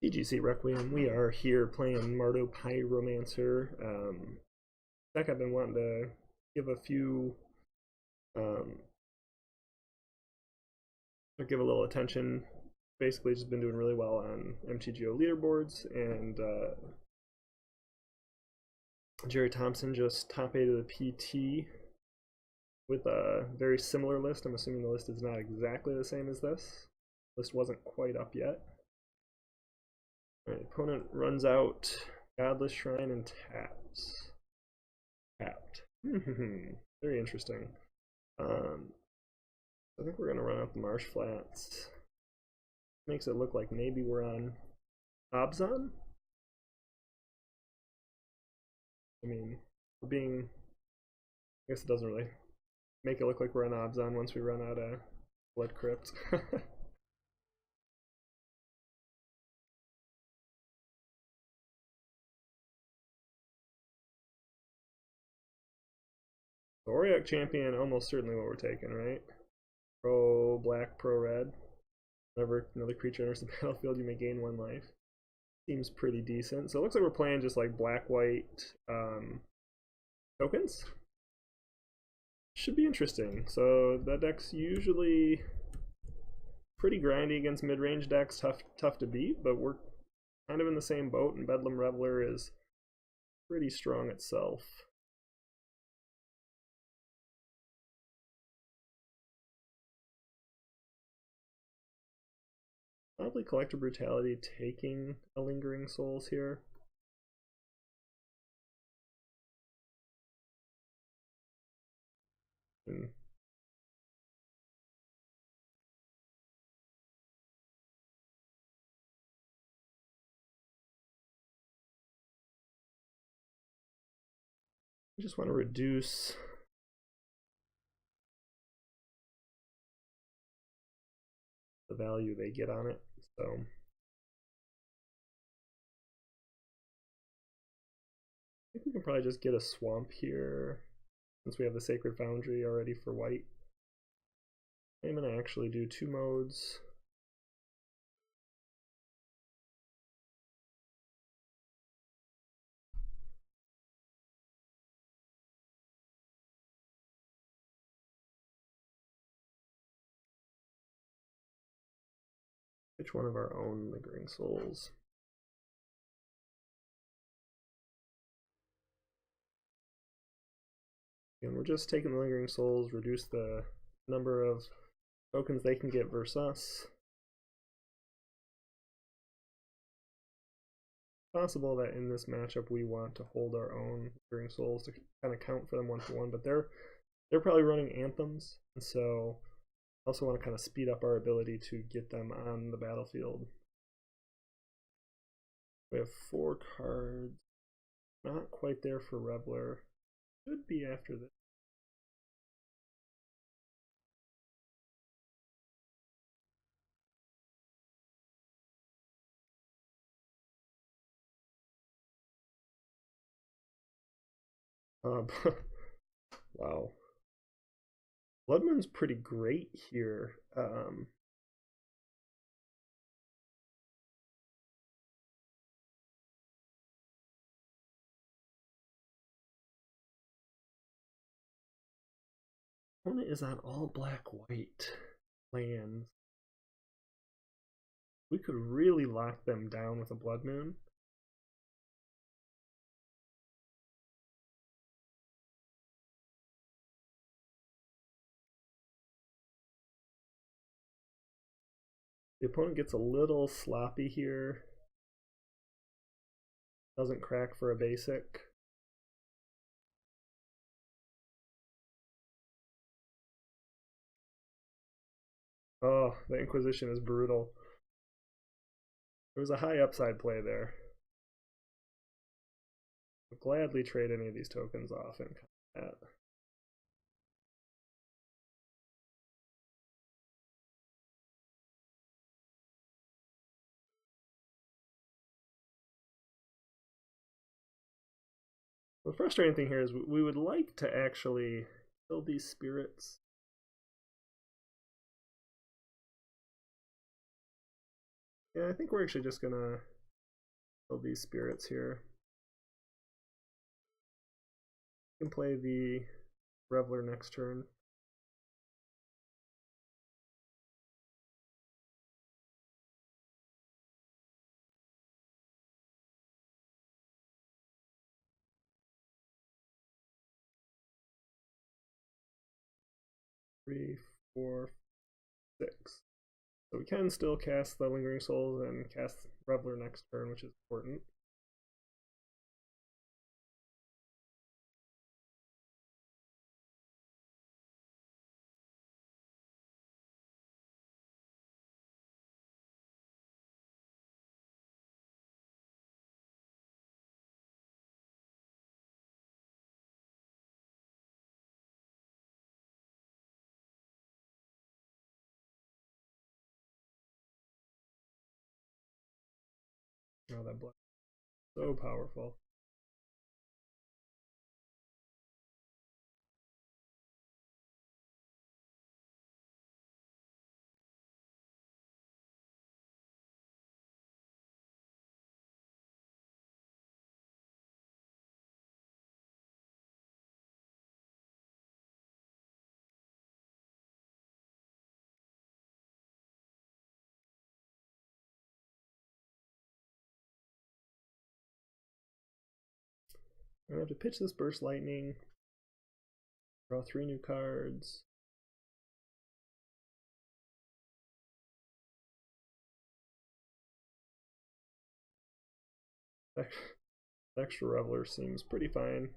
TGCRequiem. We are here playing Mardu Pyromancer. Deck I've been wanting to give a few, um, give a little attention. Basically, just been doing really well on MTGO leaderboards, and Jerry Thompson just top 8 of the PT with a very similar list. I'm assuming the list is not exactly the same as this. List wasn't quite up yet. Alright, opponent runs out Godless Shrine and taps. Tapped. Very interesting. I think we're going to run out the Marsh Flats. Makes it look like maybe we're on Abzan? I mean, we're being... I guess it doesn't really make it look like we're on Abzan once we run out of Blood Crypt. Auriok Champion, almost certainly what we're taking, right? Pro black, pro red. Whenever another creature enters the battlefield, you may gain 1 life. Seems pretty decent. So it looks like we're playing just like black-white tokens. Should be interesting. So that deck's usually pretty grindy against mid-range decks, tough to beat, but we're kind of in the same boat, and Bedlam Reveler is pretty strong itself. Probably Collector Brutality taking a Lingering Souls here. And I just want to reduce the value they get on it. So I think we can probably just get a swamp here since we have the Sacred Foundry already for white. I'm going to actually do 2 modes. Which one of our own Lingering Souls? And we're just taking the Lingering Souls, reduce the number of tokens they can get versus us. Possible that in this matchup we want to hold our own Lingering Souls to kind of count for them 1-for-1, but they're probably running Anthems, and so I also want to kind of speed up our ability to get them on the battlefield. We have 4 cards. Not quite there for Reveler. Should be after this. Wow. Blood Moon's pretty great here. Opponent is on all black-white lands. We could really lock them down with a Blood Moon. The opponent gets a little sloppy here. Doesn't crack for a basic. Oh, the Inquisition is brutal. There was a high upside play there. I'll gladly trade any of these tokens off and combat. The frustrating thing here is we would like to actually kill these spirits. Yeah, I think we're actually just gonna Build these spirits here. You can play the Reveler next turn. Three, four, six. So we can still cast the Lingering Souls and cast Reveler next turn, which is important. Oh, that blood is so powerful. I'm gonna have to pitch this Burst Lightning, draw 3 new cards. Extra Reveler seems pretty fine.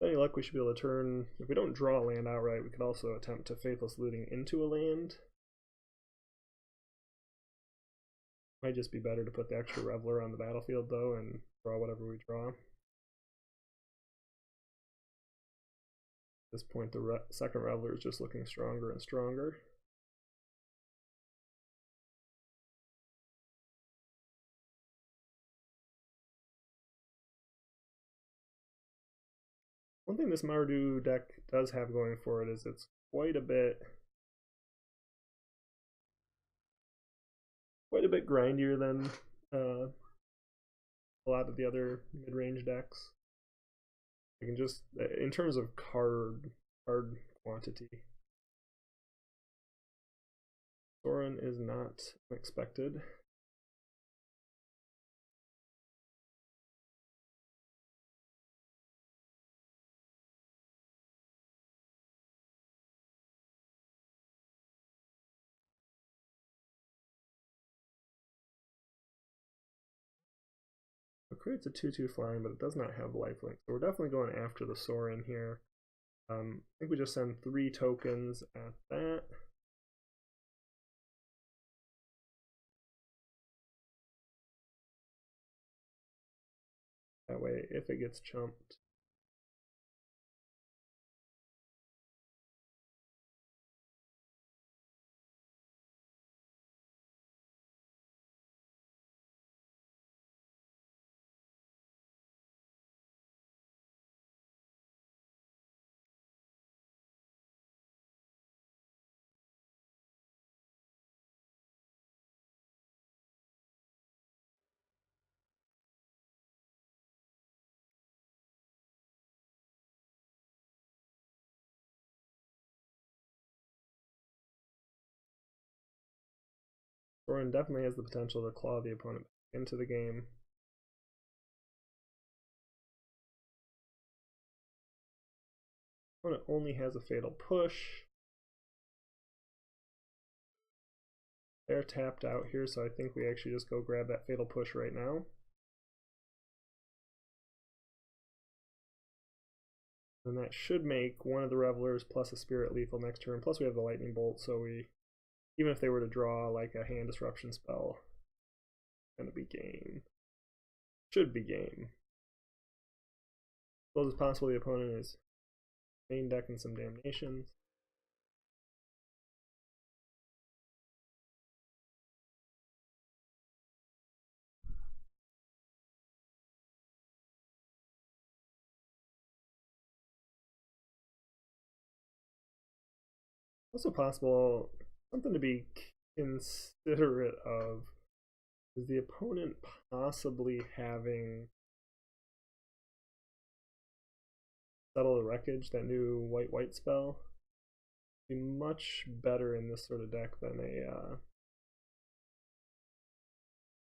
With any luck, we should be able to turn. If we don't draw a land outright, we could also attempt to Faithless Looting into a land. Might just be better to put the extra Reveler on the battlefield, though, and draw whatever we draw. At this point, the second Reveler is just looking stronger and stronger. One thing this Mardu deck does have going for it is it's quite a bit grindier than a lot of the other mid-range decks. You can just, in terms of card quantity, Sorin is not expected. It creates a 2/2 flying, but it does not have lifelink, so we're definitely going after the Sorin here. I think we just send 3 tokens at that. That way, if it gets chumped, Sorin definitely has the potential to claw the opponent into the game. Opponent only has a Fatal Push. They're tapped out here, so I think we actually just go grab that Fatal Push right now. And that should make one of the Revelers plus a Spirit lethal next turn. Plus we have the Lightning Bolt, so we, even if they were to draw like a hand disruption spell, it's gonna be game. Should be game. Close as possible, the opponent is main decking some Damnations. Also possible, something to be considerate of is the opponent possibly having Settle the Wreckage, that new white spell. Be much better in this sort of deck than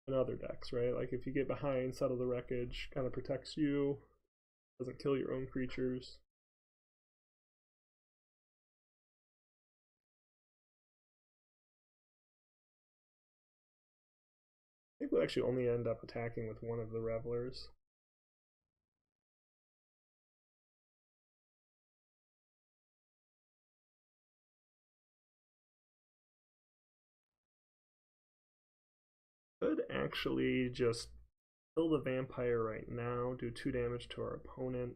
in other decks, right? Like if you get behind, Settle the Wreckage kind of protects you, doesn't kill your own creatures. I think we'll actually only end up attacking with one of the Revelers. Could actually just kill the vampire right now, do 2 damage to our opponent.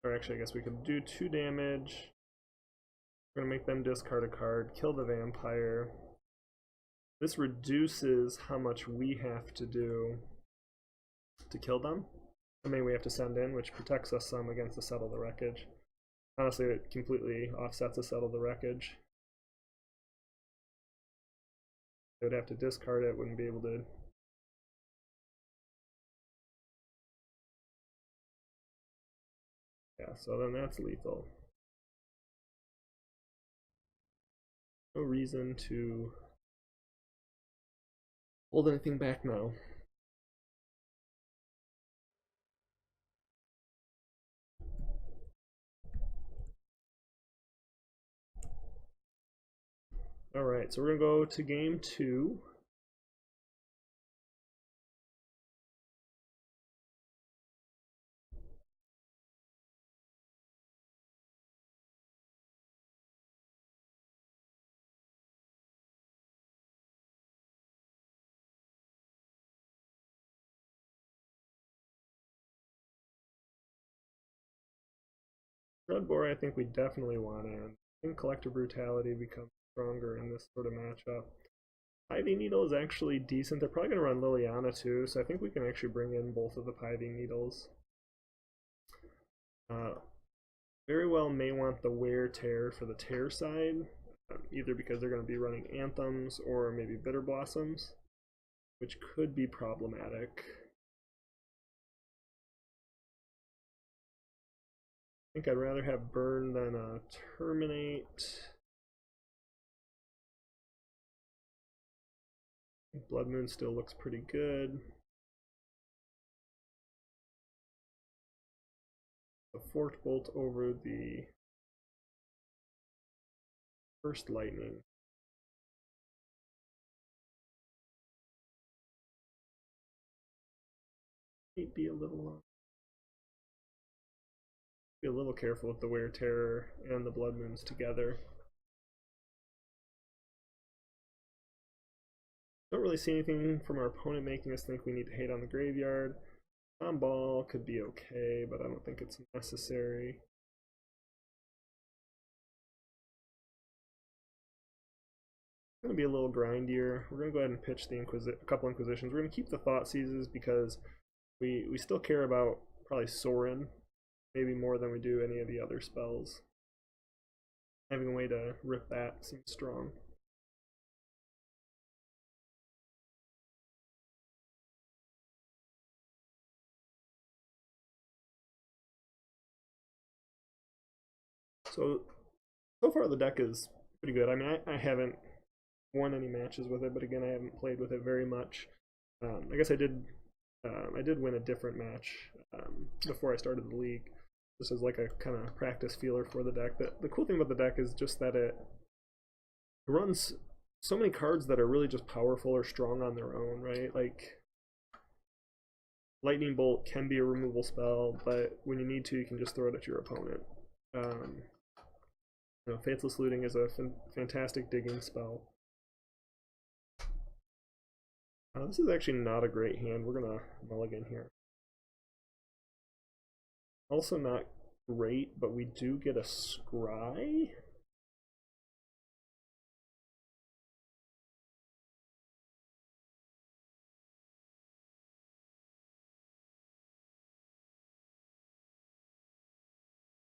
Or actually, I guess we could do 2 damage. We're gonna make them discard a card, kill the vampire. This reduces how much we have to do to kill them. I mean, we have to send in, which protects us some against the Settle the Wreckage. Honestly, it completely offsets a Settle the Wreckage. They would have to discard it, wouldn't be able to. Yeah, so then that's lethal. No reason to hold anything back now. Alright, so we're going to go to game 2. Red Boar, I think we definitely want in. I think Collective Brutality becomes stronger in this sort of matchup. Piving Needle is actually decent. They're probably going to run Liliana too, so I think we can actually bring in both of the Piving Needles. Very well may want the Wear Tear for the Tear side, either because they're going to be running Anthems or maybe Bitter Blossoms, which could be problematic. I think I'd rather have Burn than Terminate. Blood Moon still looks pretty good. The Forked Bolt over the First Lightning. Might be a little careful with the Wear Terror and the Blood Moons together. Don't really see anything from our opponent making us think we need to hate on the graveyard. On Ball could be okay, but I don't think it's necessary. It's going to be a little grindier. We're going to go ahead and pitch the a couple Inquisitions. We're going to keep the Thought Seizes because we still care about probably Sorin, maybe more than we do any of the other spells. Having a way to rip that seems strong. So far the deck is pretty good. I mean, I haven't won any matches with it, but again, I haven't played with it very much. I guess I did win a different match before I started the league. This is like a kind of practice feeler for the deck. The cool thing about the deck is just that it runs so many cards that are really just powerful or strong on their own, right? Like Lightning Bolt can be a removal spell, but when you need to, you can just throw it at your opponent. Faithless Looting is a fantastic digging spell. This is actually not a great hand. We're gonna mulligan here. Also not great, but we do get a Scry.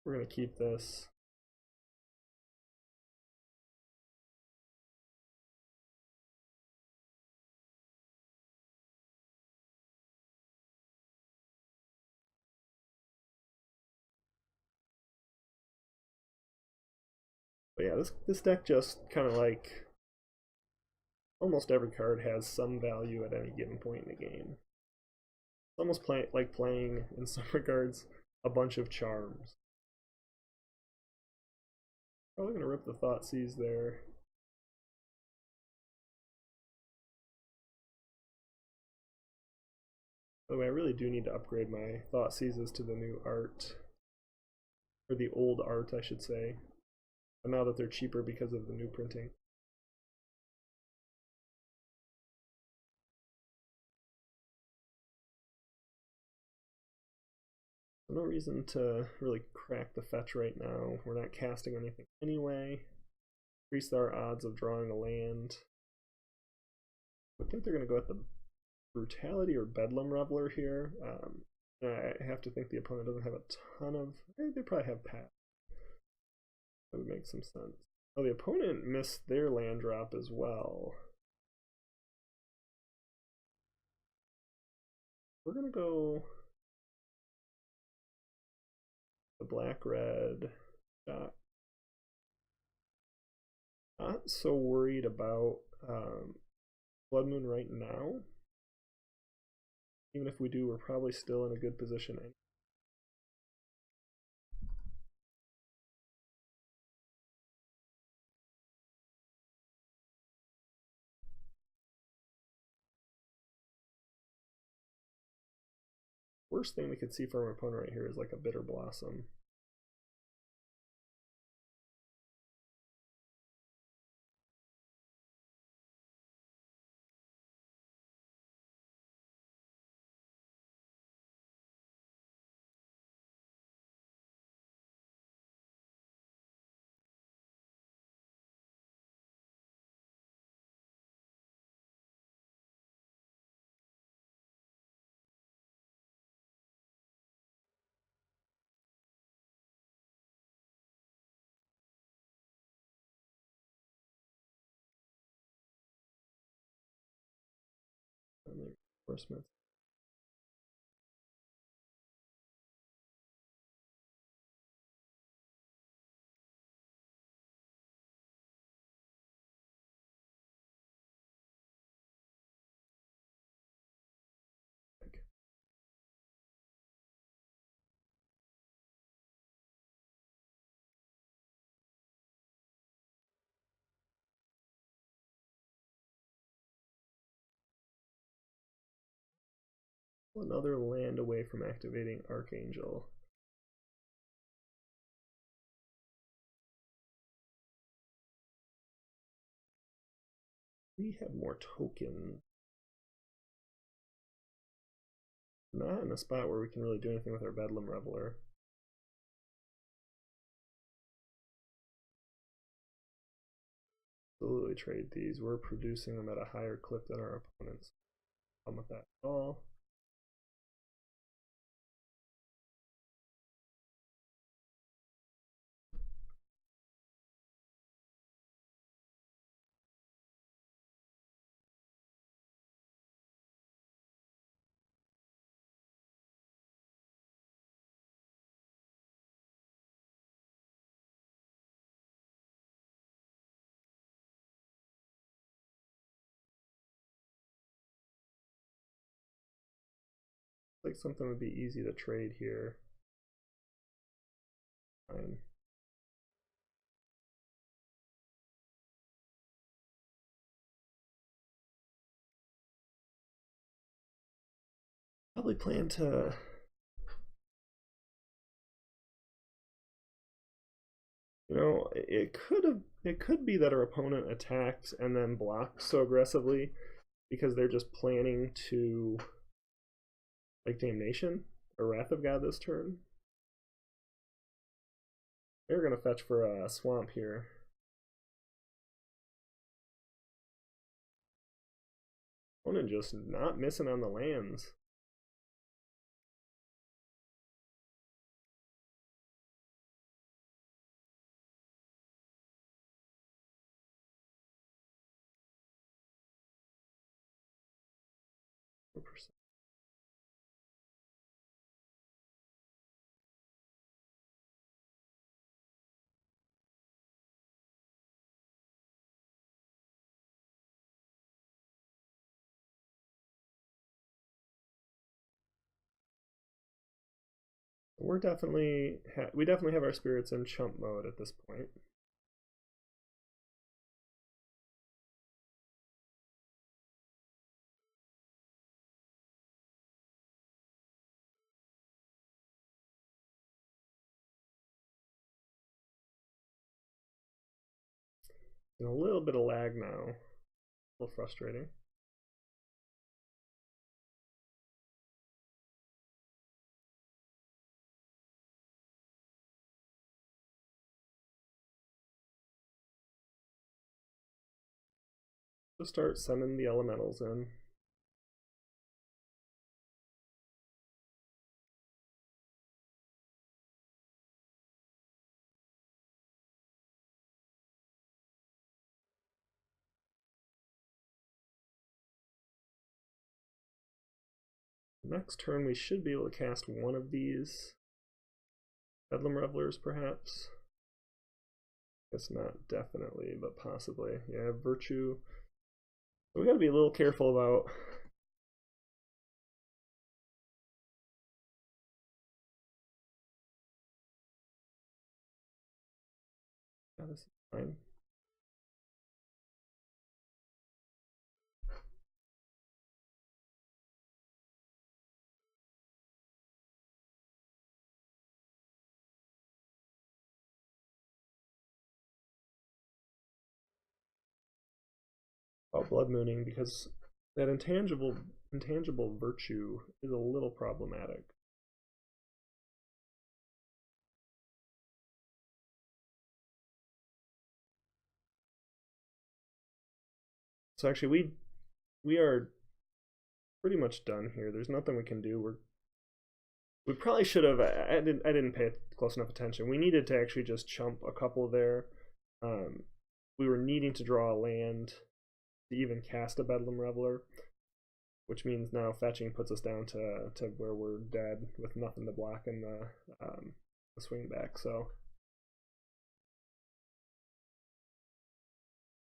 We're gonna keep this. But yeah, this deck just kind of like almost every card has some value at any given point in the game. It's almost like playing, in some regards, a bunch of charms. Probably gonna rip the Thoughtseize there. By the way, I really do need to upgrade my Thoughtseizes to the new art. Or the old art, I should say. But now that they're cheaper because of the new printing. No reason to really crack the fetch right now. We're not casting anything anyway. Increase our odds of drawing a land. I think they're going to go at the Brutality or Bedlam Reveler here. I have to think the opponent doesn't have a ton of... They probably have Path. That would make some sense. Oh, the opponent missed their land drop as well. We're going to go the black-red dot. Not so worried about Blood Moon right now. Even if we do, we're probably still in a good position. Worst thing we could see from our opponent right here is like a Bitter Blossom. Reinforcements. Another land away from activating Archangel. We have more tokens. Not in a spot where we can really do anything with our Bedlam Reveler. Absolutely trade these. We're producing them at a higher clip than our opponents. I'm with that at all. Like something would be easy to trade here. Fine. Probably plan to it could be that our opponent attacks and then blocks so aggressively because they're just planning to like Damnation or Wrath of God this turn. They're gonna fetch for a swamp here. Opponent just not missing on the lands. We're definitely we definitely have our spirits in chump mode at this point. And a little bit of lag now. A little frustrating. Just start sending the elementals in. Next turn we should be able to cast one of these Bedlam Revelers, perhaps. Guess not definitely, but possibly. Yeah, Virtue. So we gotta be a little careful about this is fine. About Blood Mooning, because that intangible virtue is a little problematic. So actually we are pretty much done here. There's nothing we can do. We probably should have. I didn't pay close enough attention. We needed to actually just chump a couple there. We were needing to draw a land to even cast a Bedlam Reveler, which means now fetching puts us down to where we're dead with nothing to block in the swing back. So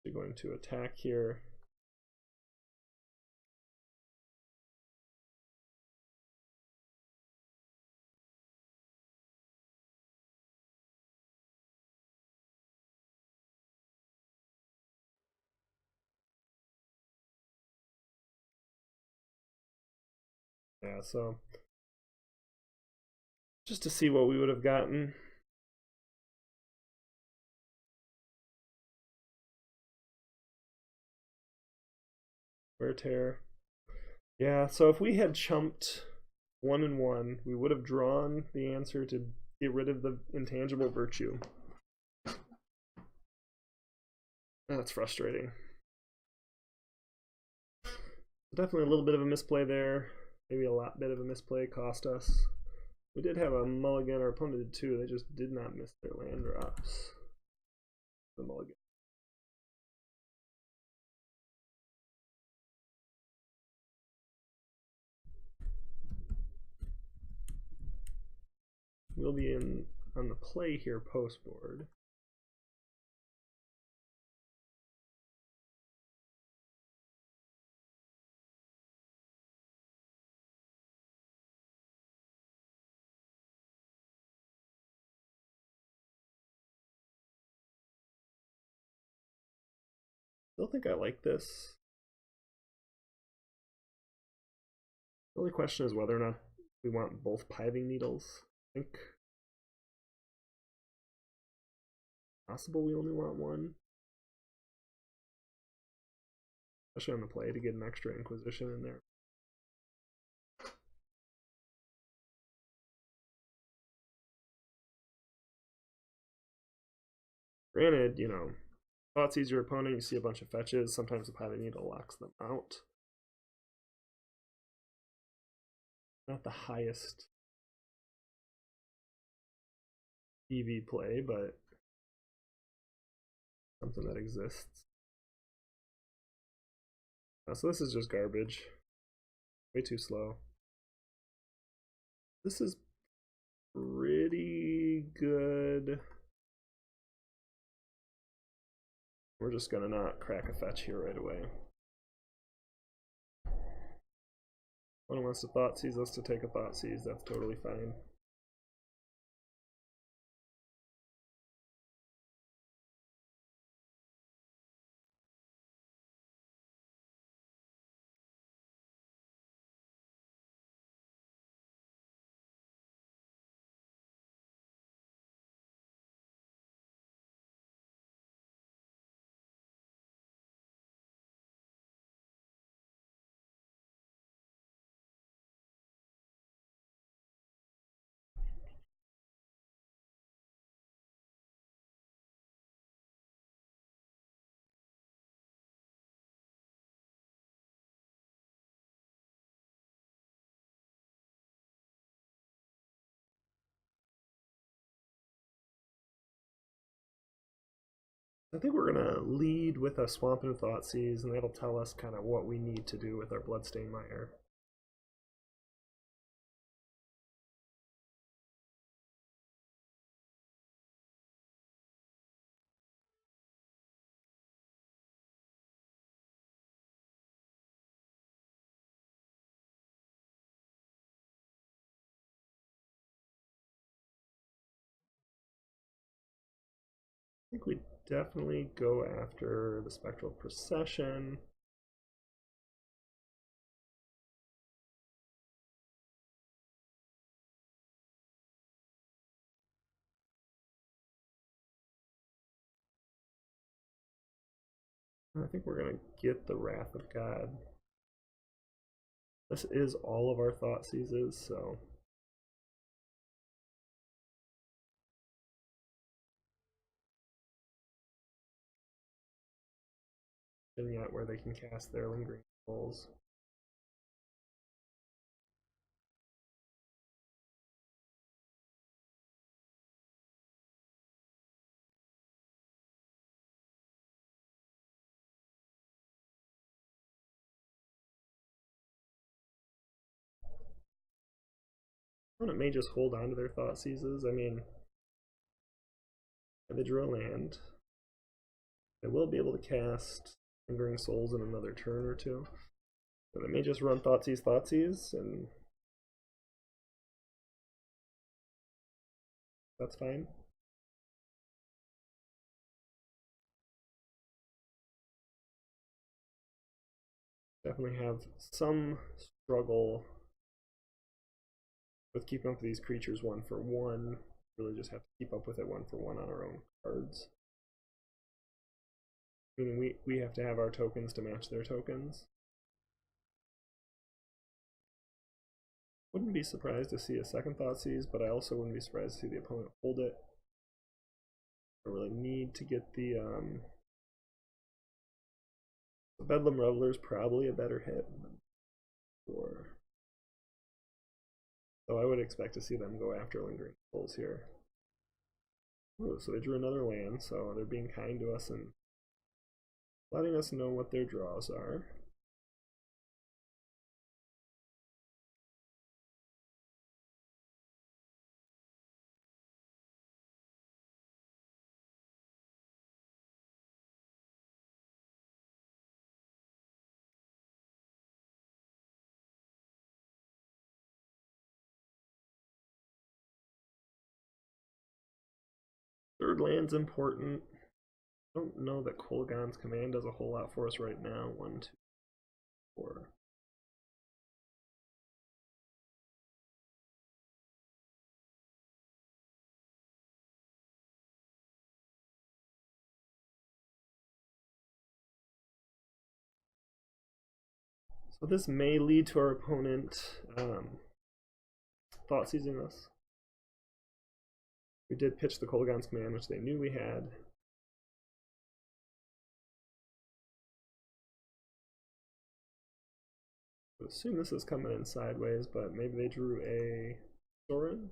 we're going to attack here. Yeah, so just to see what we would have gotten. Wear Tear. Yeah, so if we had chumped 1 and 1, we would have drawn the answer to get rid of the intangible virtue. That's frustrating. Definitely a little bit of a misplay there. Maybe a lot bit of a misplay cost us. We did have a mulligan, our opponent did too. They just did not miss their land drops. The mulligan. We'll be in on the play here post board. Still think I like this. The only question is whether or not we want both Pithing Needles. I think possible we only want one. Especially on the play to get an extra Inquisition in there. Granted, you know, Thoughtseize your opponent, you see a bunch of fetches, sometimes the Pithing Needle locks them out. Not the highest EV play, but something that exists. So this is just garbage. Way too slow. This is pretty good. We're just gonna not crack a fetch here right away. One wants to Thoughtseize us to take a Thoughtseize, that's totally fine. I think we're gonna lead with a Swamp and Thoughtseize, and that'll tell us kind of what we need to do with our Bloodstained Mire. I think we definitely go after the Spectral Procession. I think we're gonna get the Wrath of God. This is all of our Thoughtseizes, so getting at where they can cast their Lingering Souls. And it may just hold on to their Thoughtseizes. I mean, if they drew a land, they will be able to cast Lingering Souls in another turn or two. So they may just run Thoughtseize, and that's fine. Definitely have some struggle with keeping up with these creatures 1-for-1. Really just have to keep up with it 1-for-1 on our own cards. Meaning we have to have our tokens to match their tokens. Wouldn't be surprised to see a second Thoughtseize, but I also wouldn't be surprised to see the opponent hold it. I really need to get the Bedlam Reveler's probably a better hit. Or so I would expect to see them go after Lingering Souls here. Ooh, so they drew another land, so they're being kind to us and letting us know what their draws are. Third land's important. I don't know that Kolaghan's Command does a whole lot for us right now. 1, 2, 4. So this may lead to our opponent Thoughtseizing us. We did pitch the Kolaghan's Command, which they knew we had. I assume this is coming in sideways, but maybe they drew a Sorin.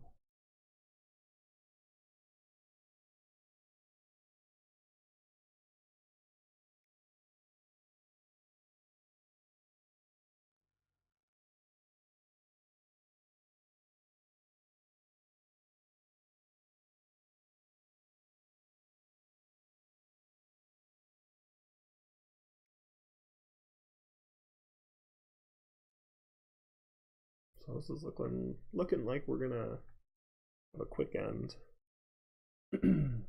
So this is looking like we're gonna have a quick end. Even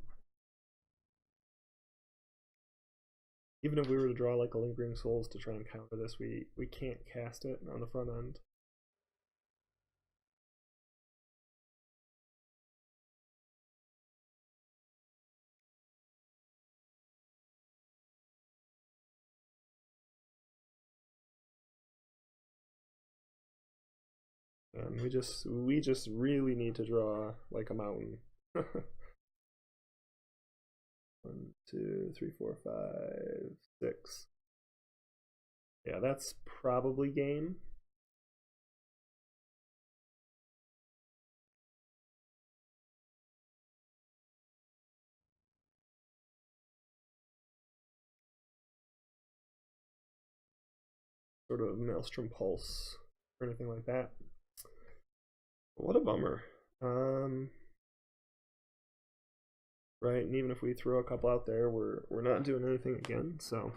if we were to draw like a Lingering Souls to try and counter this, we can't cast it on the front end. And we just really need to draw like a mountain. 1, 2, 3, 4, 5, 6. Yeah, that's probably game. sort of Maelstrom Pulse or anything like that. What a bummer. Right, and even if we throw a couple out there, we're not doing anything again. So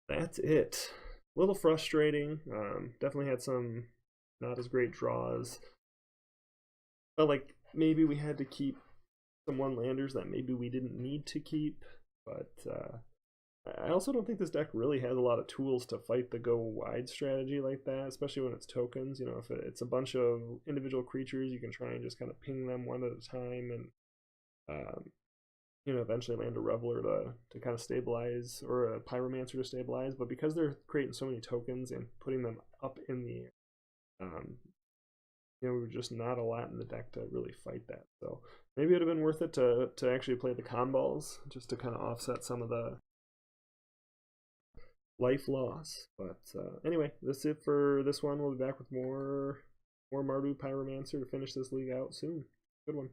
that's it. A little frustrating. Definitely had some not as great draws. But like maybe we had to keep some one landers that maybe we didn't need to keep. But I also don't think this deck really has a lot of tools to fight the go wide strategy like that, especially when it's tokens. You know, if it's a bunch of individual creatures, you can try and just kind of ping them one at a time and you know, eventually land a Reveler to kind of stabilize, or a Pyromancer to stabilize. But because they're creating so many tokens and putting them up in the air, you know, we were just not a lot in the deck to really fight that. So maybe it would have been worth it to actually play the con balls just to kind of offset some of the life loss. But anyway, that's it for this one. We'll be back with more Mardu Pyromancer to finish this league out soon. Good one.